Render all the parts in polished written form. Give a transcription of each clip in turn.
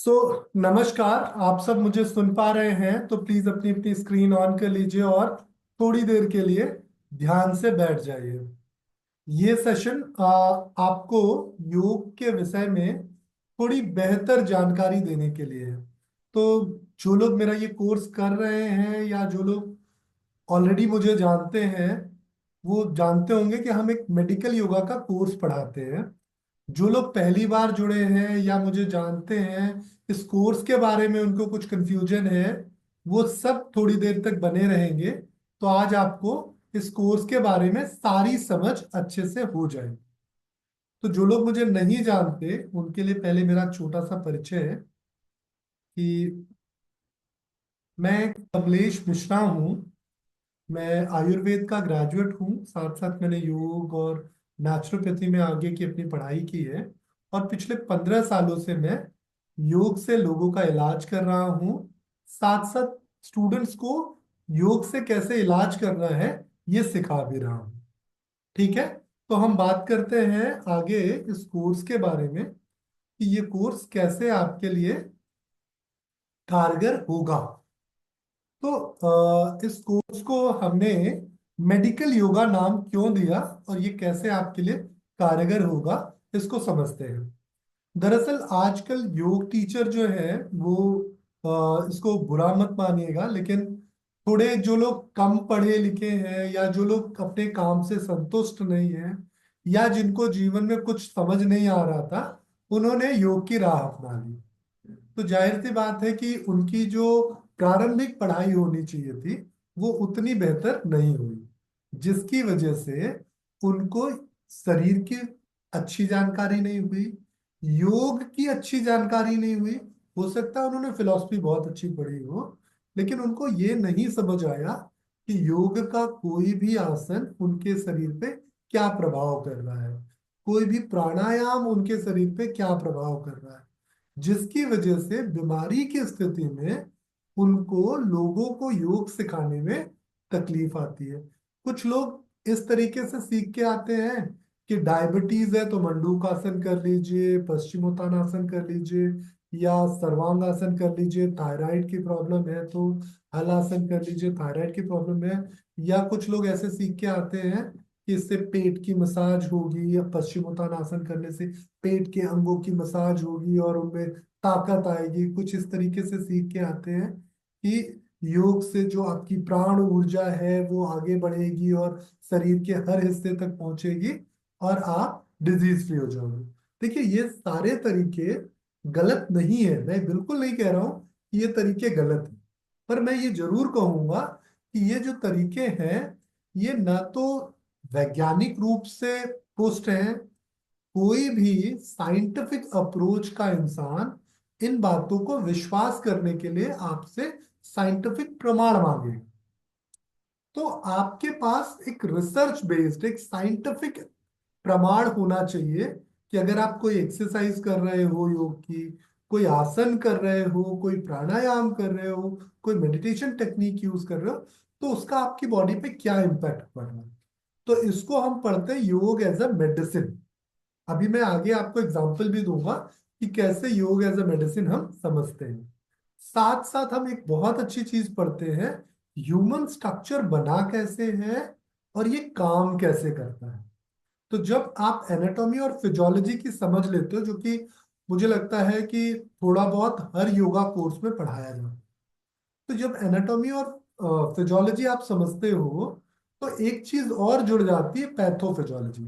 नमस्कार। आप सब मुझे सुन पा रहे हैं तो प्लीज अपनी अपनी स्क्रीन ऑन कर लीजिए और थोड़ी देर के लिए ध्यान से बैठ जाइए। ये सेशन आपको योग के विषय में थोड़ी बेहतर जानकारी देने के लिए है। तो जो लोग मेरा ये कोर्स कर रहे हैं या जो लोग ऑलरेडी मुझे जानते हैं वो जानते होंगे कि हम एक मेडिकल योगा का कोर्स पढ़ाते हैं। जो लोग पहली बार जुड़े हैं या मुझे जानते हैं, इस कोर्स के बारे में उनको कुछ कंफ्यूजन है, वो सब थोड़ी देर तक बने रहेंगे। तो आज आपको इस कोर्स के बारे में सारी समझ अच्छे से हो जाएगी। तो जो लोग मुझे नहीं जानते उनके लिए पहले मेरा छोटा सा परिचय है कि मैं कमलेश मिश्रा हूँ। मैं आयुर्वेद का ग्रेजुएट हूँ, साथ साथ मैंने योग और नेचुरोपैथी में आगे की अपनी पढ़ाई की है। और पिछले 15 सालों से मैं योग से लोगों का इलाज कर रहा हूँ। साथ साथ स्टूडेंट्स को योग से कैसे इलाज करना है ये सिखा भी रहा हूँ। ठीक है। तो हम बात करते हैं आगे इस कोर्स के बारे में कि ये कोर्स कैसे आपके लिए कारगर होगा। तो इस कोर्स को हमने मेडिकल योगा नाम क्यों दिया और ये कैसे आपके लिए कारगर होगा, इसको समझते हैं। दरअसल आजकल योग टीचर जो है वो इसको बुरा मत मानिएगा, लेकिन थोड़े जो लोग कम पढ़े लिखे हैं या जो लोग अपने काम से संतुष्ट नहीं है या जिनको जीवन में कुछ समझ नहीं आ रहा था, उन्होंने योग की राह अपना ली। तो जाहिर सी बात है कि उनकी जो प्रारंभिक पढ़ाई होनी चाहिए थी वो उतनी बेहतर नहीं हुई, जिसकी वजह से उनको शरीर की अच्छी जानकारी नहीं हुई, योग की अच्छी जानकारी नहीं हुई। हो सकता है उन्होंने फिलॉसफी बहुत अच्छी पढ़ी हो, लेकिन उनको ये नहीं समझ आया कि योग का कोई भी आसन उनके शरीर पे क्या प्रभाव कर रहा है, कोई भी प्राणायाम उनके शरीर पे क्या प्रभाव कर रहा है, जिसकी वजह से बीमारी की स्थिति में उनको लोगों को योग सिखाने में तकलीफ आती है। कुछ लोग इस तरीके से सीख के आते हैं कि डायबिटीज है तो मंडूकासन कर लीजिए, पश्चिमोत्तानासन कर लीजिए या सर्वांगासन कर लीजिए, थायराइड की प्रॉब्लम है तो हलासन कर लीजिए, थायराइड की प्रॉब्लम है। या कुछ लोग ऐसे सीख के आते हैं कि इससे पेट की मसाज होगी या पश्चिमोत्तानासन करने से पेट के अंगों की मसाज होगी और उनमें ताकत आएगी। कुछ इस तरीके से सीख के आते हैं कि योग से जो आपकी प्राण ऊर्जा है वो आगे बढ़ेगी और शरीर के हर हिस्से तक पहुंचेगी और आप डिजीज फ्री हो जाओगे। देखिए ये सारे तरीके गलत नहीं है, मैं बिल्कुल नहीं कह रहा हूं कि ये तरीके गलत हैं, पर मैं ये जरूर कहूंगा कि ये जो तरीके हैं ये ना तो वैज्ञानिक रूप से पुष्ट हैं। कोई भी साइंटिफिक अप्रोच का इंसान इन बातों को विश्वास करने के लिए आपसे साइंटिफिक प्रमाण मांगे, तो आपके पास एक रिसर्च बेस्ड एक साइंटिफिक प्रमाण होना चाहिए कि अगर आप कोई एक्सरसाइज कर रहे हो योग की, कोई आसन कर रहे हो, कोई प्राणायाम कर रहे हो, कोई मेडिटेशन टेक्निक यूज कर रहे हो, तो उसका आपकी बॉडी पे क्या इम्पैक्ट पड़ रहा है। तो इसको हम पढ़ते हैं योग एज अ मेडिसिन। अभी मैं आगे आपको एग्जांपल भी दूंगा कि कैसे योग एज अ मेडिसिन हम समझते हैं। साथ साथ हम एक बहुत अच्छी चीज पढ़ते हैं, ह्यूमन स्ट्रक्चर बना कैसे है और ये काम कैसे करता है। तो जब आप एनाटॉमी और फिजियोलॉजी की समझ लेते हो, जो कि मुझे लगता है कि थोड़ा बहुत हर योगा कोर्स में पढ़ाया जाता है, तो जब एनाटॉमी और फिजियोलॉजी आप समझते हो तो एक चीज और जुड़ जाती है, पैथोफिजियोलॉजी,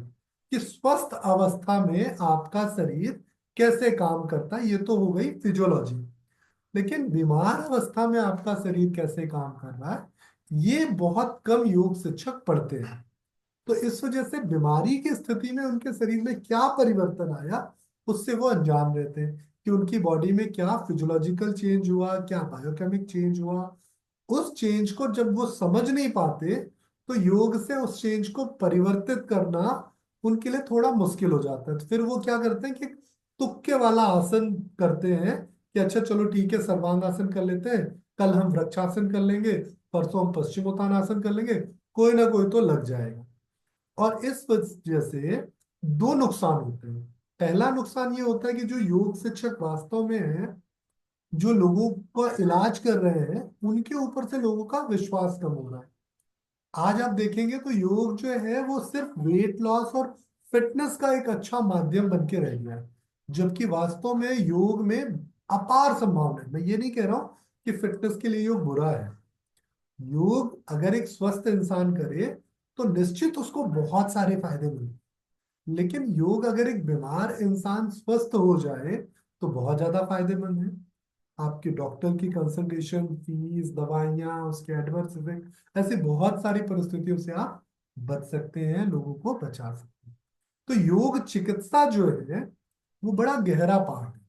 कि स्वस्थ अवस्था में आपका शरीर कैसे काम करता है। ये तो हो गई फिजियोलॉजी, लेकिन बीमार अवस्था में आपका शरीर कैसे काम कर रहा है ये बहुत कम योग शिक्षक पढ़ते हैं। तो इस वजह से बीमारी की स्थिति में उनके शरीर में क्या परिवर्तन आया उससे वो अनजान रहते हैं कि उनकी बॉडी में क्या फिजियोलॉजिकल चेंज हुआ, क्या बायोकेमिक चेंज हुआ। उस चेंज को जब वो समझ नहीं पाते तो योग से उस चेंज को परिवर्तित करना उनके लिए थोड़ा मुश्किल हो जाता है। तो फिर वो क्या करते हैं कि तुक्के वाला आसन करते हैं कि अच्छा चलो ठीक है सर्वांगासन कर लेते हैं, कल हम वृक्षासन कर लेंगे, परसों हम पश्चिमोत्तानासन कर लेंगे, कोई ना कोई तो लग जाएगा। और इस वजह से दो नुकसान होते हैं। पहला नुकसान ये होता है कि जो योग शिक्षक वास्तव में है जो लोगों का इलाज कर रहे हैं उनके ऊपर से लोगों का विश्वास कम हो रहा है। आज आप देखेंगे तो योग जो है वो सिर्फ वेट लॉस और फिटनेस का एक अच्छा माध्यम बन के रह गया है, जबकि वास्तव में योग में अपार संभावना है। मैं ये नहीं कह रहा हूं कि फिटनेस के लिए योग बुरा है। योग अगर एक स्वस्थ इंसान करे तो निश्चित उसको बहुत सारे फायदे मिले, लेकिन योग अगर एक बीमार इंसान स्वस्थ हो जाए तो बहुत ज्यादा फायदेमंद है। आपके डॉक्टर की कंसल्टेशन फीस, दवाइयाँ, उसके एडवर्स इफेक्ट, ऐसी बहुत सारी परिस्थितियों से आप बच सकते हैं, लोगों को बचा सकते हैं। तो योग चिकित्सा जो है वो बड़ा गहरा पाठ है,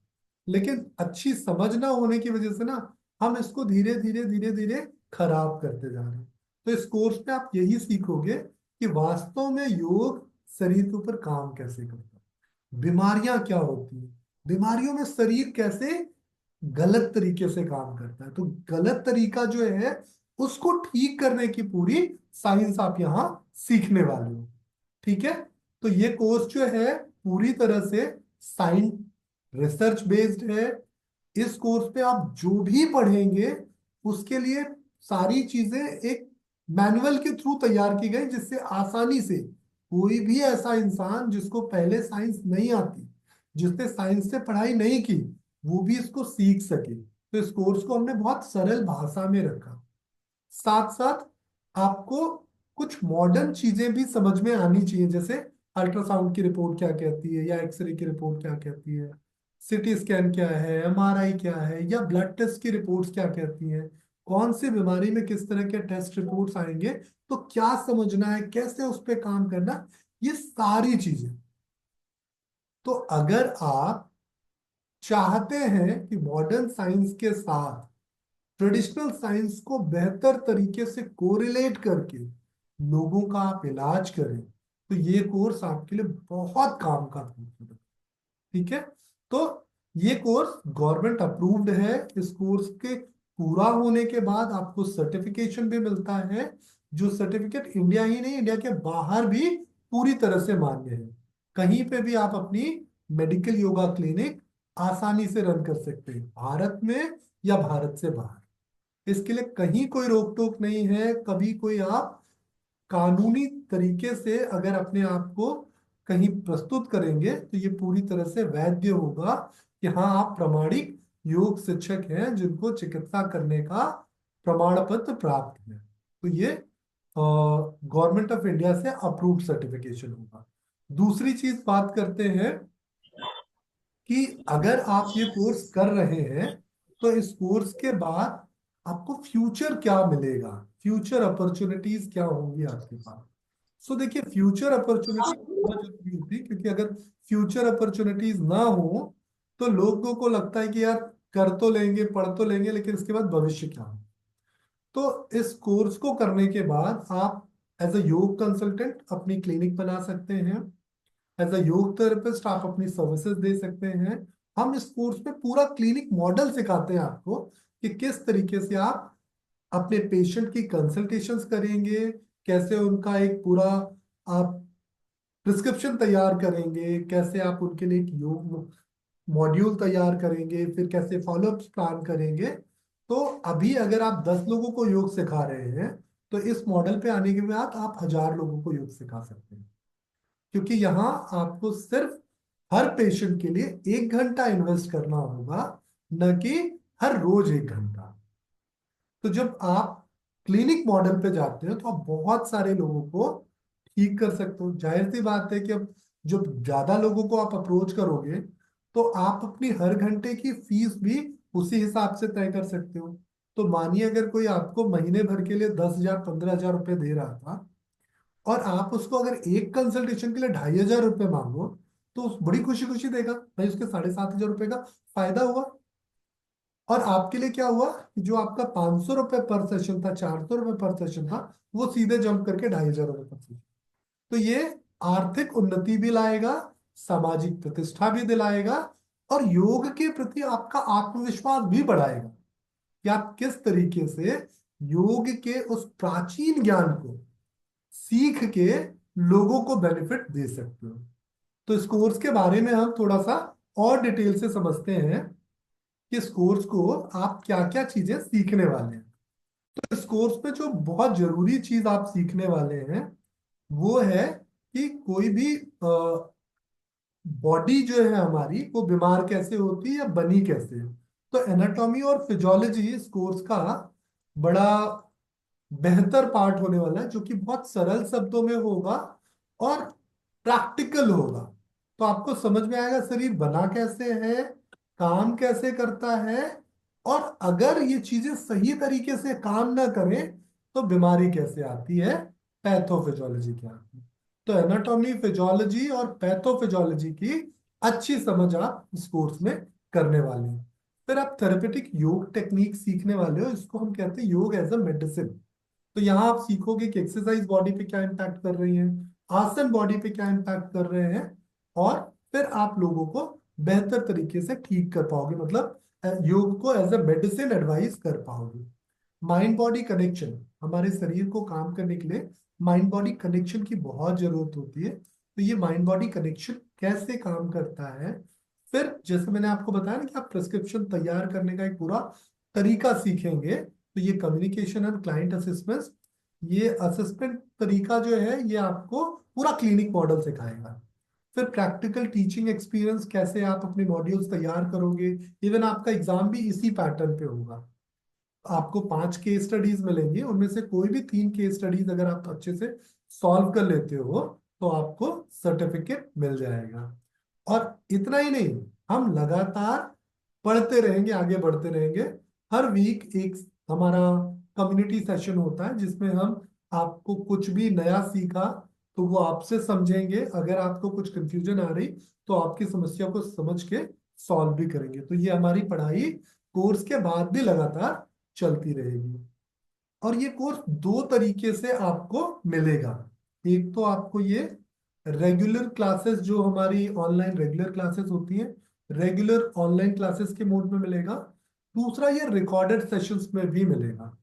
लेकिन अच्छी समझ ना होने की वजह से ना हम इसको धीरे धीरे धीरे धीरे खराब करते जा रहे हैं। तो इस कोर्स में आप यही सीखोगे कि वास्तव में योग शरीर के ऊपर काम कैसे करता है, बीमारियां क्या होती हैं, बीमारियों में शरीर कैसे गलत तरीके से काम करता है, तो गलत तरीका जो है उसको ठीक करने की पूरी साइंस आप यहाँ सीखने वाले हो। ठीक है। तो ये कोर्स जो है पूरी तरह से साइंस रिसर्च बेस्ड है। इस कोर्स पे आप जो भी पढ़ेंगे उसके लिए सारी चीजें एक मैनुअल के थ्रू तैयार की गई, जिससे आसानी से कोई भी ऐसा इंसान जिसको पहले साइंस नहीं आती, जिसने साइंस से पढ़ाई नहीं की, वो भी इसको सीख सके। तो इस कोर्स को हमने बहुत सरल भाषा में रखा। साथ साथ आपको कुछ मॉडर्न चीजें भी समझ में आनी चाहिए, जैसे अल्ट्रासाउंड की रिपोर्ट क्या कहती है, या एक्सरे की रिपोर्ट क्या कहती है, सीटी स्कैन क्या है, एमआरआई क्या है, या ब्लड टेस्ट की रिपोर्ट्स क्या कहती हैं, कौन सी बीमारी में किस तरह के टेस्ट रिपोर्ट्स आएंगे, तो क्या समझना है, कैसे उस पर काम करना, ये सारी चीजें। तो अगर आप चाहते हैं कि मॉडर्न साइंस के साथ ट्रेडिशनल साइंस को बेहतर तरीके से कोरिलेट करके लोगों का आप इलाज करें, तो ये कोर्स आपके लिए बहुत काम का कोर्स है। ठीक है। तो ये कोर्स गवर्नमेंट अप्रूव्ड है। इस कोर्स के पूरा होने के बाद आपको सर्टिफिकेशन भी मिलता है, जो सर्टिफिकेट इंडिया ही नहीं, इंडिया के बाहर भी पूरी तरह से मान्य है। कहीं पे भी आप अपनी मेडिकल योगा क्लिनिक आसानी से रन कर सकते हैं, भारत में या भारत से बाहर। इसके लिए कहीं कोई रोक टोक नहीं है। कभी कोई आप कानूनी तरीके से अगर अपने आप को कहीं प्रस्तुत करेंगे तो ये पूरी तरह से वैध होगा कि हाँ आप प्रमाणिक योग शिक्षक हैं जिनको चिकित्सा करने का प्रमाण पत्र प्राप्त है। तो ये गवर्नमेंट ऑफ इंडिया से अप्रूव्ड सर्टिफिकेशन होगा। दूसरी चीज बात करते हैं कि अगर आप ये कोर्स कर रहे हैं तो इस कोर्स के बाद आपको फ्यूचर क्या मिलेगा, फ्यूचर अपॉर्चुनिटीज क्या होंगी आपके पास। सो देखिए, फ्यूचर अपॉर्चुनिटी बहुत जरूरी होती है, क्योंकि अगर फ्यूचर अपॉर्चुनिटीज ना हो तो लोगों को लगता है कि यार कर तो लेंगे, पढ़ तो लेंगे, लेकिन इसके बाद भविष्य क्या हो। तो इस कोर्स को करने के बाद आप एज अ योग कंसल्टेंट अपनी क्लिनिक बना सकते हैं, एज अ योग थेरेपिस्ट आप अपनी सर्विसेज दे सकते हैं। हम इस कोर्स में पूरा क्लिनिक मॉडल सिखाते हैं आपको कि किस तरीके से आप अपने पेशेंट की कंसल्टेशंस करेंगे, कैसे उनका एक पूरा आप प्रिस्क्रिप्शन तैयार करेंगे, कैसे आप उनके लिए एक योग मॉड्यूल तैयार करेंगे, फिर कैसे फॉलोअप प्लान करेंगे। तो अभी अगर आप 10 लोगों को योग सिखा रहे हैं तो इस मॉडल पे आने के बाद आप 1000 लोगों को योग सिखा सकते हैं, क्योंकि यहाँ आपको सिर्फ हर पेशेंट के लिए 1 घंटा इन्वेस्ट करना होगा, न कि हर रोज 1 घंटा। तो जब आप क्लिनिक मॉडल पे जाते हो तो आप बहुत सारे लोगों को ठीक कर सकते हो। जाहिर सी बात है कि अब जब ज्यादा लोगों को आप अप्रोच करोगे तो आप अपनी हर घंटे की फीस भी उसी हिसाब से तय कर सकते हो। तो मानिए अगर कोई आपको महीने भर के लिए 10,000 15,000 रुपये दे रहा था, और आप उसको अगर एक कंसल्टेशन के लिए 2,500 रुपये मांगो, तो उस बड़ी खुशी खुशी देगा भाई, उसके 7,500 रुपये का फायदा हुआ। और आपके लिए क्या हुआ कि जो आपका 500 रुपये पर सेशन था, 400 रुपये पर सेशन था, वो सीधे जंप करके 2,500 रुपये पर सेशन। तो ये आर्थिक उन्नति भी लाएगा, सामाजिक प्रतिष्ठा भी दिलाएगा, और योग के प्रति आपका आत्मविश्वास भी बढ़ाएगा कि आप किस तरीके से योग के उस प्राचीन ज्ञान को सीख के लोगों को बेनिफिट दे सकते हो। तो इस कोर्स के बारे में हम थोड़ा सा और डिटेल से समझते हैं कि इस कोर्स को आप क्या क्या चीजें सीखने वाले हैं। तो इस कोर्स में जो बहुत जरूरी चीज आप सीखने वाले हैं वो है कि कोई भी बॉडी जो है हमारी वो बीमार कैसे होती है या बनी कैसे है। तो एनाटॉमी और फिजियोलॉजी इस कोर्स का बड़ा बेहतर पार्ट होने वाला है, जो कि बहुत सरल शब्दों में होगा और प्रैक्टिकल होगा। तो आपको समझ में आएगा शरीर बना कैसे है, काम कैसे करता है, और अगर ये चीजें सही तरीके से काम ना करें तो बीमारी कैसे आती है, पैथोफिजियोलॉजी क्या आती है। तो एनाटॉमी, फिजियोलॉजी और पैथोफिजियोलॉजी की अच्छी समझ आप इस कोर्स में करने वाले हैं। फिर आप थेरेपेटिक योग टेक्निक सीखने वाले हो, इसको हम कहते हैं योग एज अ मेडिसिन। तो यहाँ आप सीखोगे कि एक्सरसाइज बॉडी पे क्या इम्पैक्ट कर रही है, आसन बॉडी पे क्या इम्पैक्ट कर रहे हैं, और फिर आप लोगों को बेहतर तरीके से ठीक कर पाओगे, मतलब योग को एज अ मेडिसिन एडवाइस कर पाओगे। माइंड बॉडी कनेक्शन, हमारे शरीर को काम करने के लिए माइंड बॉडी कनेक्शन की बहुत जरूरत होती है। तो ये माइंड बॉडी कनेक्शन कैसे काम करता है, फिर जैसे मैंने आपको बताया ना कि आप प्रिस्क्रिप्शन तैयार करने का एक पूरा तरीका सीखेंगे। तो ये कम्युनिकेशन एंड क्लाइंट असेसमेंट, ये असेसमेंट तरीका जो है ये आपको पूरा क्लिनिक मॉडल सिखाएगा। फिर प्रैक्टिकल टीचिंग एक्सपीरियंस, कैसे आप अपने मॉड्यूल्स तैयार करोगे। इवन आपका एग्जाम भी इसी पैटर्न पे होगा। आपको 5 केस स्टडीज मिलेंगी, उनमें से कोई भी 3 केस स्टडीज अगर आप अच्छे से सॉल्व कर लेते हो तो आपको सर्टिफिकेट मिल जाएगा। और इतना ही नहीं, हम लगातार पढ़ते रहेंगे, आगे बढ़ते रहेंगे। हर वीक एक हमारा कम्युनिटी सेशन होता है जिसमें हम आपको कुछ भी नया सीखा तो वो आपसे समझेंगे, अगर आपको कुछ कंफ्यूजन आ रही तो आपकी समस्या को समझ के सॉल्व भी करेंगे। तो ये हमारी पढ़ाई कोर्स के बाद भी लगातार चलती रहेगी। और ये कोर्स 2 तरीके से आपको मिलेगा। एक तो आपको ये रेगुलर क्लासेस, जो हमारी ऑनलाइन रेगुलर क्लासेस होती हैं, रेगुलर ऑनलाइन क्लासेस के मोड में मिलेगा। दूसरा ये रिकॉर्डेड सेशंस में भी मिलेगा।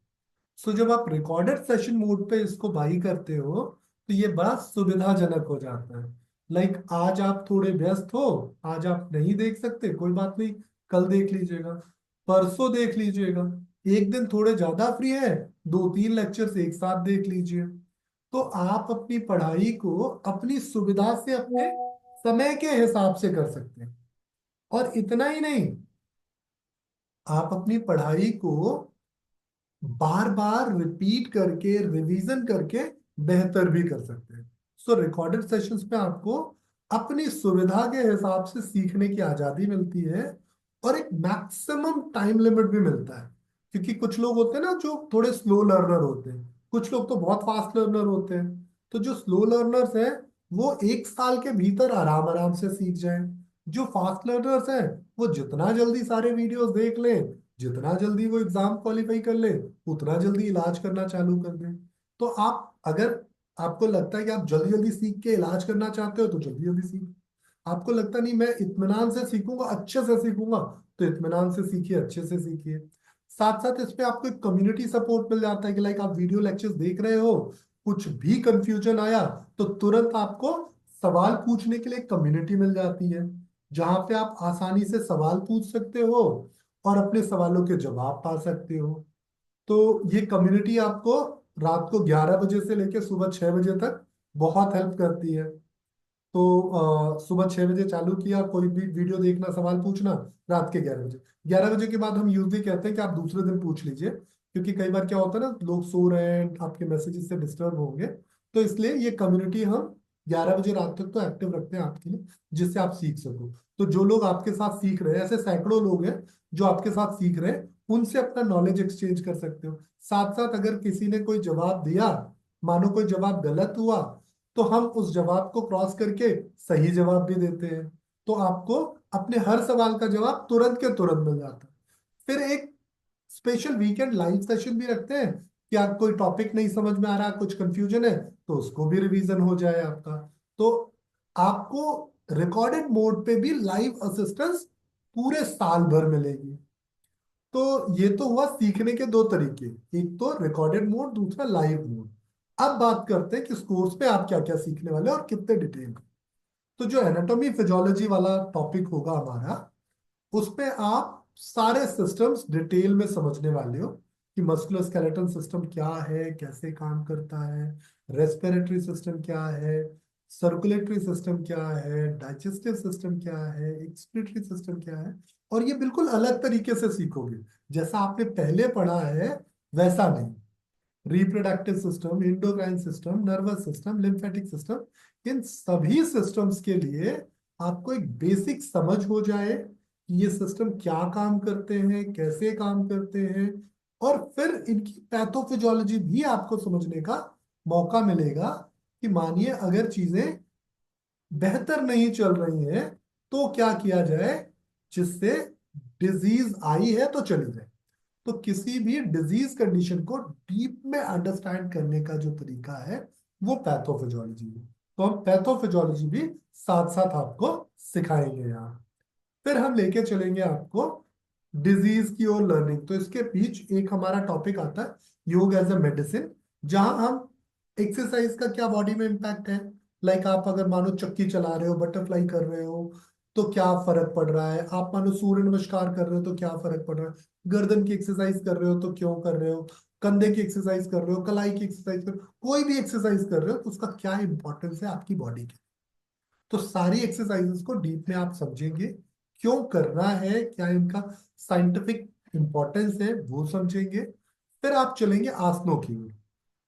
सो जब आप रिकॉर्डेड सेशन मोड पे इसको बाई करते हो तो ये बड़ा सुविधाजनक हो जाता है। लाइक आज आप थोड़े व्यस्त हो, आज आप नहीं देख सकते, कोई बात नहीं, कल देख लीजिएगा, परसों देख लीजिएगा। एक दिन थोड़े ज्यादा फ्री है, 2-3 लेक्चर्स एक साथ देख लीजिए। तो आप अपनी पढ़ाई को अपनी सुविधा से, अपने समय के हिसाब से कर सकते हैं। और इतना ही नहीं, आप अपनी पढ़ाई को बार बार रिपीट करके, रिवीजन करके बेहतर भी कर सकते हैं। सो रिकॉर्डेड सेशंस में आपको अपनी सुविधा के हिसाब से सीखने की आजादी मिलती है, और एक मैक्सिमम टाइम लिमिट भी मिलता है। क्योंकि कुछ लोग होते हैं ना जो थोड़े स्लो लर्नर होते हैं, कुछ लोग तो बहुत फास्ट लर्नर होते हैं। तो जो स्लो लर्नर्स हैं वो 1 साल के भीतर आराम आराम से सीख जाएं। जो फास्ट लर्नर्स हैं वो जितना जल्दी सारे वीडियोस देख लें, जितना जल्दी वो एग्जाम क्वालिफाई कर ले, उतना जल्दी इलाज करना चालू कर दें। तो आप अगर, आपको लगता है कि आप जल्दी जल्दी सीख के इलाज करना चाहते हो तो जल्दी जल्दी सीख। आपको लगता नहीं मैं इत्मीनान से सीखूंगा, अच्छे से सीखूंगा, तो इत्मीनान से सीखिए, अच्छे से सीखिए। साथ साथ इसमें आपको एक कम्युनिटी सपोर्ट मिल जाता है कि लाइक आप वीडियो लेक्चर्स देख रहे हो, कुछ भी कंफ्यूजन आया तो तुरंत आपको सवाल पूछने के लिए कम्युनिटी मिल जाती है, जहां पे आप आसानी से सवाल पूछ सकते हो और अपने सवालों के जवाब पा सकते हो। तो ये कम्युनिटी आपको रात को 11 बजे से लेकर सुबह 6 बजे तक बहुत हेल्प करती है। तो सुबह 6 बजे चालू किया कोई भी वीडियो देखना, सवाल पूछना, रात के 11 बजे। 11 बजे के बाद हम यूजली कहते हैं कि आप दूसरे दिन पूछ लीजिए, क्योंकि कई बार क्या होता है ना, लोग सो रहे हैं, आपके मैसेजेस से डिस्टर्ब होंगे। तो इसलिए ये कम्युनिटी हम 11 बजे रात तक तो एक्टिव रखते हैं आपके लिए, जिससे आप सीख सको। तो जो लोग आपके साथ सीख रहे हैं, ऐसे सैकड़ों लोग हैं जो आपके साथ सीख रहे हैं, उनसे अपना नॉलेज एक्सचेंज कर सकते हो। साथ साथ अगर किसी ने कोई जवाब दिया, मानो कोई जवाब गलत हुआ, तो हम उस जवाब को क्रॉस करके सही जवाब भी देते हैं। तो आपको अपने हर सवाल का जवाब तुरंत के तुरंत मिल जाता है। फिर एक स्पेशल वीकेंड लाइव सेशन भी रखते हैं कि आप कोई टॉपिक नहीं समझ में आ रहा, कुछ कंफ्यूजन है, तो उसको भी रिवीजन हो जाए आपका। तो आपको रिकॉर्डेड मोड पे भी लाइव असिस्टेंस पूरे साल भर मिलेगी। तो ये तो हुआ सीखने के 2 तरीके, एक तो रिकॉर्डेड मोड, दूसरा लाइव मोड। अब बात करते हैं कि इस कोर्स पे आप क्या क्या सीखने वाले हैं और कितने डिटेल। तो जो एनाटॉमी फिजियोलॉजी वाला टॉपिक होगा हमारा, उसमें आप सारे सिस्टम्स डिटेल में समझने वाले हो कि मस्कुलर स्केलेटल सिस्टम क्या है, कैसे काम करता है, रेस्पिरेटरी सिस्टम क्या है, सर्कुलेटरी सिस्टम क्या है, डाइजेस्टिव सिस्टम क्या है, एक्सक्रीटरी सिस्टम क्या है। और ये बिल्कुल अलग तरीके से सीखोगे, जैसा आपने पहले पढ़ा है वैसा नहीं। Reproductive system, endocrine system, nervous system, lymphatic system, इन सभी सिस्टम्स के लिए आपको एक बेसिक समझ हो जाए कि ये सिस्टम क्या काम करते हैं, कैसे काम करते हैं, और फिर इनकी पैथोफिजियोलॉजी भी आपको समझने का मौका मिलेगा कि मानिए अगर चीजें बेहतर नहीं चल रही हैं तो क्या किया जाए जिससे डिजीज आई है तो चली जाए। तो किसी भी डिजीज कंडीशन को डीप में अंडरस्टैंड करने का जो तरीका है वो पैथोफिजियोलॉजी है। तो हम पैथोफिजियोलॉजी भी साथ साथ आपको सिखाएंगे यहाँ। फिर हम लेके चलेंगे आपको डिजीज की और लर्निंग। तो इसके बीच एक हमारा टॉपिक आता है योग एज अ मेडिसिन, जहां हम एक्सरसाइज का क्या बॉडी में इम्पैक्ट है। लाइक आप अगर मानो चक्की चला रहे हो, बटरफ्लाई कर रहे हो, तो क्या फर्क पड़ रहा है। आप मानो सूर्य नमस्कार कर रहे हो तो क्या फर्क पड़ रहा है। गर्दन की एक्सरसाइज कर रहे हो तो क्यों कर रहे हो। कंधे की एक्सरसाइज कर रहे हो, कलाई की एक्सरसाइज कर रहे हो, कोई भी एक्सरसाइज कर रहे हो तो उसका क्या इंपॉर्टेंस है आपकी बॉडी के। तो सारी एक्सरसाइजेस को डीप में आप समझेंगे, क्यों करना है, क्या इनका साइंटिफिक इंपॉर्टेंस है वो समझेंगे। फिर आप चलेंगे आसनों की ओर।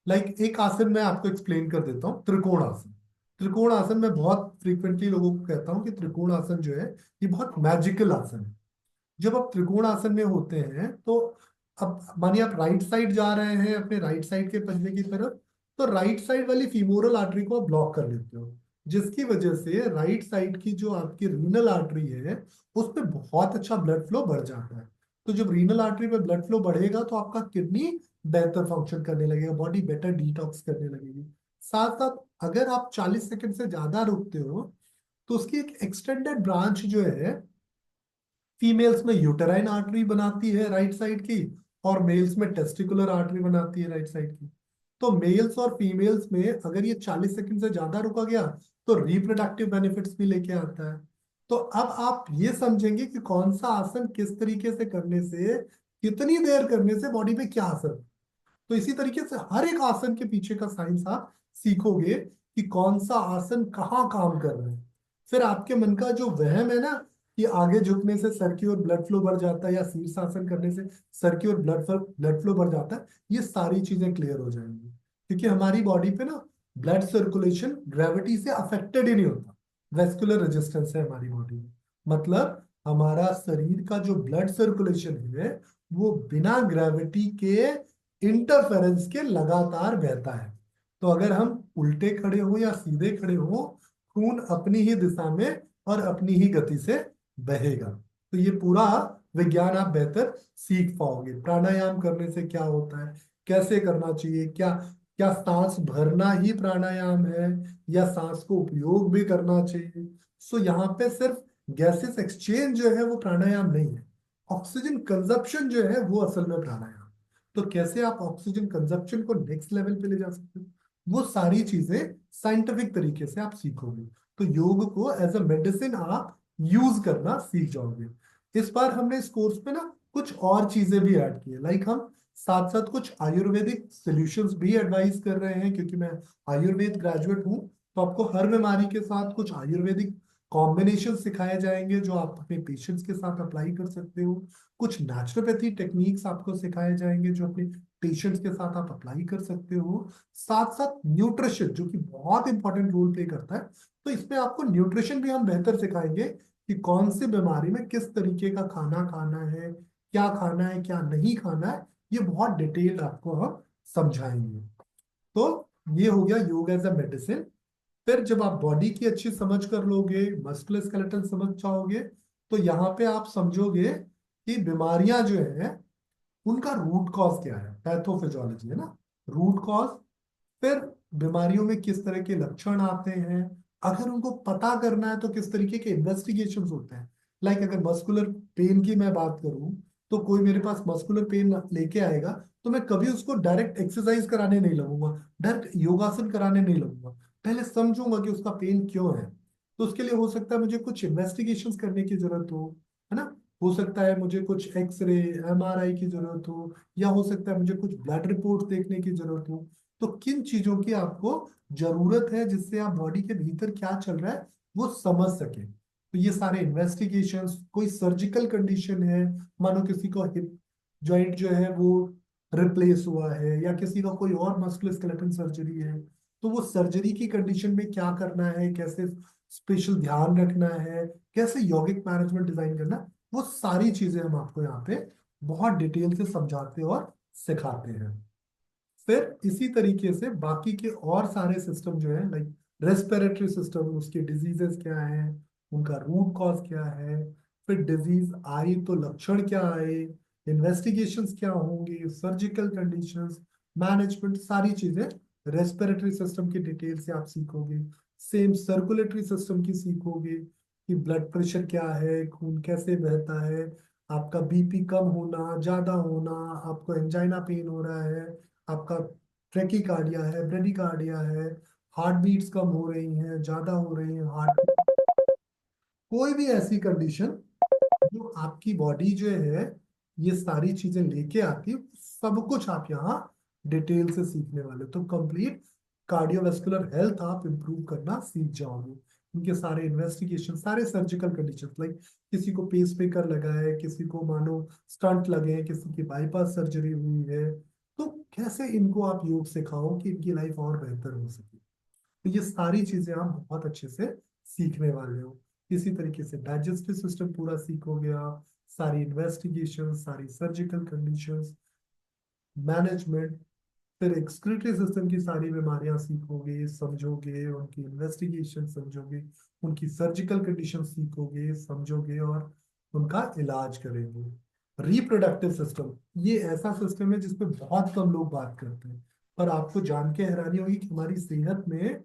लाइक एक आसन मैं आपको एक्सप्लेन कर देता हूँ, त्रिकोण आसन। त्रिकोण आसन मैं बहुत फ्रीक्वेंटली लोगों को कहता हूँ कि त्रिकोण आसन जो है ये बहुत मैजिकल आसन है। जब आप त्रिकोण आसन में होते हैं तो अब मानिए आप राइट साइड जा रहे हैं अपने राइट साइड के पंजे की तरफ, तो राइट साइड वाली फीमोरल आर्टरी को आप ब्लॉक कर लेते हो, जिसकी वजह से राइट साइड की जो आपकी रीनल आर्टरी है उस पर बहुत अच्छा ब्लड फ्लो बढ़ जाता है। तो जब रीनल आर्टरी पे ब्लड फ्लो बढ़ेगा तो आपका किडनी बेहतर फंक्शन करने लगेगा, बॉडी बेटर डिटॉक्स करने लगेगी। साथ साथ अगर आप 40 सेकंड से ज्यादा रुकते हो तो उसकी एक एक्सटेंडेड ब्रांच जो है फीमेल्स में यूटेराइन आर्टरी बनाती है राइट साइड की, और मेल्स में टेस्टिकुलर आर्टरी बनाती है राइट साइड की। तो मेल्स और फीमेल्स में अगर ये 40 सेकंड से ज्यादा रुका गया तो रिप्रोडक्टिव बेनिफिट्स भी लेके आता है। तो अब आप ये समझेंगे कि कौन सा आसन किस तरीके से करने से, कितनी देर करने से बॉडी पे क्या असर। तो इसी तरीके से हर एक आसन के पीछे का साइंस आप सीखोगे कि कौन सा आसन कहाँ काम कर रहा है। फिर आपके मन का जो वहम है ना कि आगे झुकने से सर की ओर ब्लड फ्लो बढ़ जाता है या शीर्षासन करने से सर की ओर ब्लड फ्लो बढ़ जाता है, ये सारी चीजें क्लियर हो जाएंगी। क्योंकि हमारी बॉडी पे ना ब्लड सर्कुलेशन ग्रेविटी से अफेक्टेड ही नहीं होता। वेस्कुलर रेजिस्टेंस है हमारी बॉडी में। मतलब हमारा शरीर का जो ब्लड सर्कुलेशन है वो बिना ग्रेविटी के इंटरफेरेंस के लगातार बहता है। तो अगर हम उल्टे खड़े हो या सीधे खड़े हो, खून अपनी ही दिशा में और अपनी ही गति से बहेगा। तो ये पूरा विज्ञान आप बेहतर सीख पाओगे। प्राणायाम करने से क्या होता है, कैसे करना चाहिए, क्या क्या सांस भरना ही प्राणायाम है या सांस को उपयोग भी करना चाहिए। सो यहाँ पे सिर्फ गैसेस एक्सचेंज जो है वो प्राणायाम नहीं है, ऑक्सीजन कंजप्शन जो है वो असल में प्राणायाम। तो कैसे आप ऑक्सीजन कंजप्शन को नेक्स्ट लेवल पे ले जा सकते हो, वो सारी चीजें साइंटिफिक तरीके से आप सीखोगे। तो योग को एज अ मेडिसिन आप यूज करना सीख जाओगे। इस बार हमने इस कोर्स में ना कुछ और चीजें भी ऐड की है। लाइक हम साथ साथ कुछ आयुर्वेदिक सॉल्यूशंस भी एडवाइस कर रहे हैं, क्योंकि मैं आयुर्वेद ग्रेजुएट हूँ। तो आपको हर बीमारी के साथ कुछ आयुर्वेदिक कॉम्बिनेशन सिखाए जाएंगे जो आप अपने पेशेंट्स के साथ अप्लाई कर सकते हो। कुछ नेचुरोपैथी टेक्निक्स आपको सिखाए जाएंगे जो अपने पेशेंट्स के साथ आप अप्लाई कर सकते हो। साथ साथ न्यूट्रिशन जो कि बहुत इंपॉर्टेंट रोल प्ले करता है, तो इसमें आपको न्यूट्रिशन भी हम बेहतर सिखाएंगे कि कौन सी बीमारी में किस तरीके का खाना खाना है, क्या खाना है क्या नहीं खाना है, ये बहुत डिटेल आपको हम समझाएंगे। तो ये हो गया योग एज अ मेडिसिन। फिर जब आप बॉडी की अच्छी समझ कर लोगे, मस्कुलर स्केलेटल समझ जाओगे, तो यहाँ पे आप समझोगे कि बीमारियां जो है उनका रूट कॉज क्या है, पैथोफिजियोलॉजी है ना, रूट कॉज। फिर बीमारियों में किस तरह के लक्षण आते हैं, अगर उनको पता करना है तो किस तरीके के इन्वेस्टिगेशंस होते हैं। लाइक अगर मस्कुलर पेन की मैं बात करूं, तो कोई मेरे पास मस्कुलर पेन लेके आएगा तो मैं कभी उसको डायरेक्ट एक्सरसाइज कराने नहीं लगूंगा, डायरेक्ट योगासन कराने नहीं लगूंगा। पहले समझूंगा कि उसका पेन क्यों है। तो उसके लिए हो सकता है मुझे कुछ इन्वेस्टिगेशंस करने की जरूरत हो, है ना। हो सकता है मुझे कुछ एक्सरे एमआरआई की जरूरत हो, या हो सकता है मुझे कुछ ब्लड रिपोर्ट देखने की जरूरत हो। तो किन चीजों की आपको जरूरत है जिससे आप बॉडी के भीतर क्या चल रहा है वो समझ सके। तो ये सारे इन्वेस्टिगेशंस, कोई सर्जिकल कंडीशन है, मानो किसी को हिप जॉइंट जो है वो रिप्लेस हुआ है, या किसी का कोई और मस्कुलोस्केलेटल सर्जरी है, तो वो सर्जरी की कंडीशन में क्या करना है, कैसे स्पेशल ध्यान रखना है, कैसे यौगिक मैनेजमेंट डिजाइन करना, वो सारी चीजें हम आपको यहाँ पे बहुत डिटेल से समझाते और सिखाते हैं। फिर इसी तरीके से बाकी के और सारे सिस्टम जो है, लाइक रेस्पिरेटरी सिस्टम, उसके डिजीजेस क्या है, उनका रूट कॉज क्या है, फिर डिजीज आई तो लक्षण क्या आए, इन्वेस्टिगेशंस क्या होंगे, सर्जिकल कंडीशंस, मैनेजमेंट, सारी चीजें रेस्पिरेटरी सिस्टम की डिटेल से आप सीखोगे। सेम सर्कुलेटरी सिस्टम की सीखोगे कि ब्लड प्रेशर क्या है, खून कैसे बहता है, आपका बीपी कम होना, ज्यादा होना, आपको एंजाइना पेन हो रहा है, आपका ट्रेकिकार्डिया है, ब्रेडिकार्डिया है, हार्ट बीट्स कम हो रही हैं, ज्यादा हो रही हैं हार्ट, कोई भी ऐसी कंडीशन जो आपकी बॉडी जो है ये सारी चीजें लेके आती है, सब कुछ आप यहाँ डिटेल से सीखने वाले हो। तो कंप्लीट कार्डियोवास्कुलर हेल्थ आप इंप्रूव करना सीख जाओगे। उनके सारे इन्वेस्टिगेशन, सारे सर्जिकल कंडीशन, लाइक किसी को पेस मेकर लगा है, किसी को मानो स्टंट लगे हैं, किसी की बाईपास सर्जरी हुई है, तो कैसे इनको आप योग सिखाओ कि इनकी लाइफ और बेहतर हो सके। तो ये सारी चीजें आप बहुत अच्छे से सीखने वाले हो। इसी तरीके से डाइजेस्टिव सिस्टम पूरा सीखोगे आप, सारी इन्वेस्टिगेशन, सारी सर्जिकल कंडीशंस, मैनेजमेंट, फिर एक्सक्रीटरी सिस्टम की सारी बीमारियां सीखोगे, समझोगे, उनकी इन्वेस्टिगेशन समझोगे, उनकी सर्जिकल कंडीशन सीखोगे, समझोगे और उनका इलाज करेंगे। रिप्रोडक्टिव सिस्टम, ये ऐसा सिस्टम है जिसपे बहुत कम लोग बात करते हैं, पर आपको जान के हैरानी होगी कि हमारी सेहत में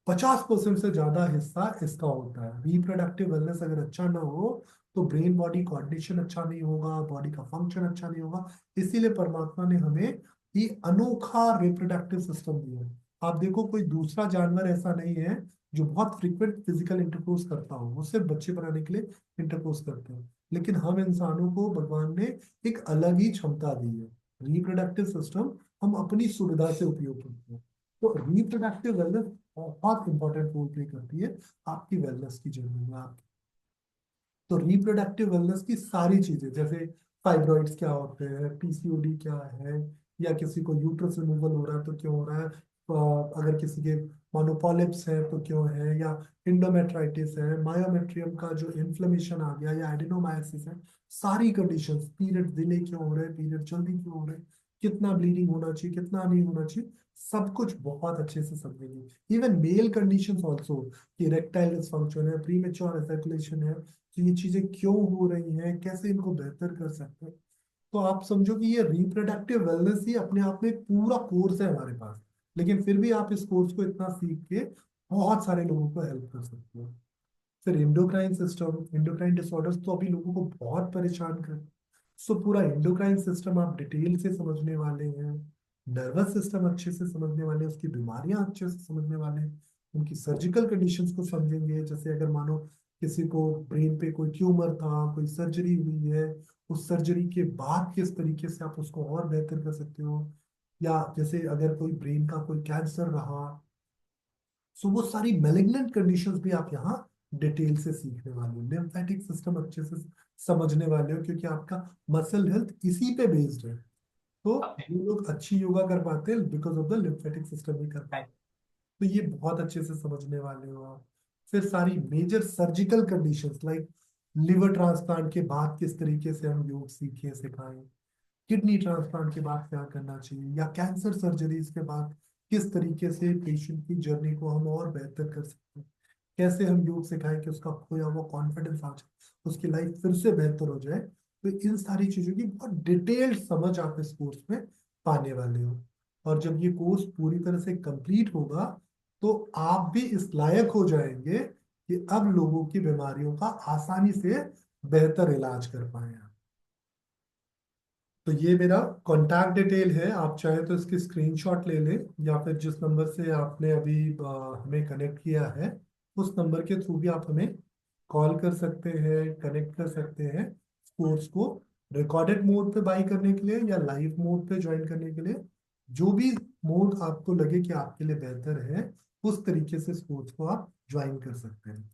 50% से ज्यादा हिस्सा इसका होता है। रिप्रोडक्टिव वेलनेस अगर अच्छा ना हो तो ब्रेन बॉडी कोऑर्डिनेशन अच्छा नहीं होगा, बॉडी का फंक्शन अच्छा नहीं होगा। इसीलिए परमात्मा ने हमें ये अनोखा रिप्रोडक्टिव सिस्टम दिया है। आप देखो कोई दूसरा जानवर ऐसा नहीं है जो बहुत फ्रिक्वेंट फिजिकल इंटरकोर्स करता हो, वो सिर्फ बच्चे बनाने के लिए इंटरकोर्स करते हैं, लेकिन हम इंसानों को भगवान ने एक अलग ही क्षमता दी है। रिप्रोडक्टिव सिस्टम हम अपनी सुविधा से उपयोग करते हैं। तो रिप्रोडक्टिव वेलनेस बहुत इंपॉर्टेंट रोल प्ले करती है आपकी वेलनेस की जर्नी में। आप तो रिप्रोडक्टिव वेलनेस की सारी चीजें, जैसे फाइब्रॉइड्स क्या होते हैं, पीसीओडी क्या है, या किसी को यूट्रस रिमूवल हो रहा है तो क्यों हो रहा है, अगर किसी के मोनोपॉलिप्स है तो क्यों है, या इंडोमेट्राइटिस है, मायोमेट्रियम का जो इन्फ्लेमेशन आ गया, या एडिनोमायोसिस है, सारी कंडीशंस, पीरियड डिले क्यों हो रहे हैं, पीरियड जल्दी क्यों हो रहे हैं, कितना ब्लीडिंग होना चाहिए, कितना नहीं होना चाहिए, सब कुछ बहुत अच्छे से समझेंगे। इवन मेल कंडीशंस ऑल्सो, कि इरेक्टाइल डिसफंक्शन है, प्रीमेच्योर एजैकुलेशन है, तो ये चीजें क्यों हो रही हैं, कैसे इनको बेहतर कर सकते हैं। तो आप समझो कि ये रिप्रोडक्टिव वेलनेस ही अपने आप में एक पूरा कोर्स है हमारे पास, लेकिन फिर भी आप इस कोर्स को इतना सीख के बहुत सारे लोगों को हेल्प कर सकते हो। फिर एंडोक्राइन सिस्टम, एंडोक्राइन डिसऑर्डर्स तो अभी लोगों को बहुत परेशान कर, सो पूरा एंडोक्राइन सिस्टम आप डिटेल से समझने वाले हैं, नर्वस सिस्टम अच्छे से समझने वाले हैं, उसकी बीमारियां अच्छे से समझने वाले हैं, उनकी सर्जिकल कंडीशंस को समझेंगे। जैसे अगर मानो किसी को ब्रेन पे कोई ट्यूमर था, कोई सर्जरी हुई है, उस सर्जरी के बाद किस तरीके से आप उसको और बेहतर कर सकते हो, या जैसे अगर कोई ब्रेन का कोई कैंसर रहा, सो वो सारी मेलिग्नेंट कंडीशंस भी आप यहाँ डिटेल से सीखने वाले हो। लिम्फेटिक सिस्टम अच्छे से समझने वाले हो, क्योंकि आपका मसल हेल्थ इसी पे बेस्ड है। तो ये लोग अच्छी योगा कर पाते हैं because of the lymphatic system ही कर पाते, तो ये बहुत अच्छे से समझने वाले हो आप। फिर सारी major surgical conditions, like liver transplant के बाद किस तरीके से हम योग सीखें सिखाएं, किडनी ट्रांसप्लांट के बाद क्या करना चाहिए, या कैंसर सर्जरीज के बाद किस तरीके से पेशेंट की जर्नी को हम और बेहतर कर सकते हैं, कैसे हम योग सिखाएं कि उसका खोया हुआ कॉन्फिडेंस आ जाए, उसकी लाइफ फिर से बेहतर हो जाए। तो इन सारी चीजों की बहुत डिटेल्ड समझ आप इस कोर्स में पाने वाले हो। और जब ये कोर्स पूरी तरह से कंप्लीट होगा तो आप भी इस लायक हो जाएंगे कि अब लोगों की बीमारियों का आसानी से बेहतर इलाज कर पाए। तो ये मेरा कॉन्टैक्ट डिटेल है, आप चाहे तो इसकी स्क्रीनशॉट ले लें, या फिर जिस नंबर से आपने अभी हमें कनेक्ट किया है उस नंबर के थ्रू भी आप हमें कॉल कर सकते हैं, कनेक्ट कर सकते हैं, कोर्स को रिकॉर्डेड मोड पे बाई करने के लिए या लाइव मोड पे ज्वाइन करने के लिए, जो भी मोड आपको लगे कि आपके लिए बेहतर है, उस तरीके से इस कोर्स को आप ज्वाइन कर सकते हैं।